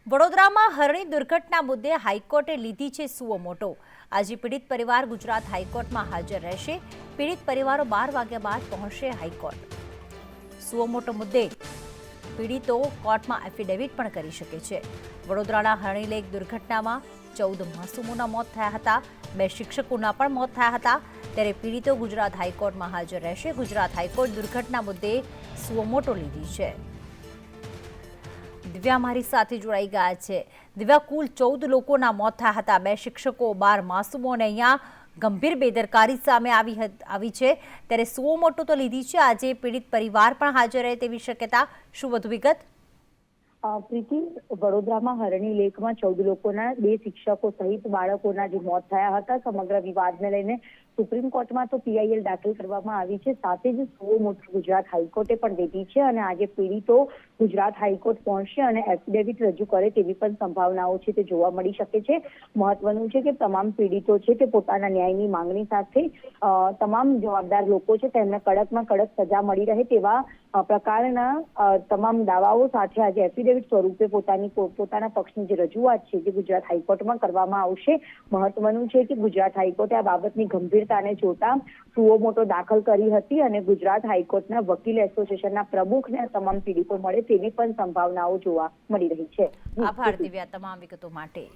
વડોદરામાં હરણી દુર્ઘટના મુદ્દે હાઈકોર્ટે લીધી છે સુઓ મોટો। આજે પીડિત પરિવાર ગુજરાત હાઈકોર્ટમાં હાજર રહેશે। પીડિત પરિવારો 12 વાગ્યા બાદ પહોંચશે હાઈકોર્ટ। સુઓ મોટો મુદ્દે પીડિતો કોર્ટમાં એફિડેવિટ પણ કરી શકે છે। વડોદરાના હરણી લેક દુર્ઘટનામાં 14 માસૂમોના મોત થયા હતા, 2 શિક્ષકોના પણ મોત થયા હતા। ત્યારે પીડિતો ગુજરાત હાઈકોર્ટમાં હાજર રહેશે। ગુજરાત હાઈકોર્ટ દુર્ઘટના મુદ્દે સુઓ મોટો લીધી છે। દિવ્યા મારી સાથે જોડાઈ ગયા છે। દિવ્યા, કુલ 14 લોકોના મોત થયા હતા, 2 શિક્ષકો, 12 માસૂમો અને અહીંયા ગંભીર બેદરકારી સામે આવી છે। ત્યારે સુઓ મોટો તો લીધી છે, આજે પીડિત પરિવાર પણ હાજર રહે તેવી શક્યતા, શું વધુ વિગત? પ્રીતિ, વડોદરામાં હરણી લેકમાં 14 લોકોના 2 શિક્ષકો સહિત બાળકોના જે મોત થયા હતા, સમગ્ર વિવાદને લઈને સુપ્રીમ કોર્ટમાં તો પીઆઈએલ દાખલ કરવામાં આવી છે। સાથે જ સુઓ મોટો ગુજરાત હાઈકોર્ટે પણ લીધી છે અને આજે પીડિતો ગુજરાત હાઈકોર્ટ પહોંચશે અને એફિડેવિટ રજૂ કરે તેવી પણ સંભાવનાઓ છે તે જોવા મળી શકે છે। મહત્વનું છે કે તમામ પીડિતો છે તે પોતાના ન્યાયની માંગણી સાથે તમામ જવાબદાર લોકો છે તેમને કડકમાં કડક સજા મળી રહે તેવા પ્રકારના તમામ દાવાઓ સાથે આજે એફિડેવિટ સ્વરૂપે પોતાના પક્ષની જે રજૂઆત છે જે ગુજરાત હાઈકોર્ટમાં કરવામાં આવશે। મહત્વનું છે કે ગુજરાત હાઈકોર્ટે આ બાબતની ગંભીરતાને જોતા સુઓ મોટો દાખલ કરી હતી અને ગુજરાત હાઈકોર્ટના વકીલ એસોસિએશનના પ્રમુખને તમામ પીડિતો મળે તેવી પણ સંભાવનાઓ જોવા મળી રહી છે। આભાર દિવ્યા તમામ વિગતો માટે।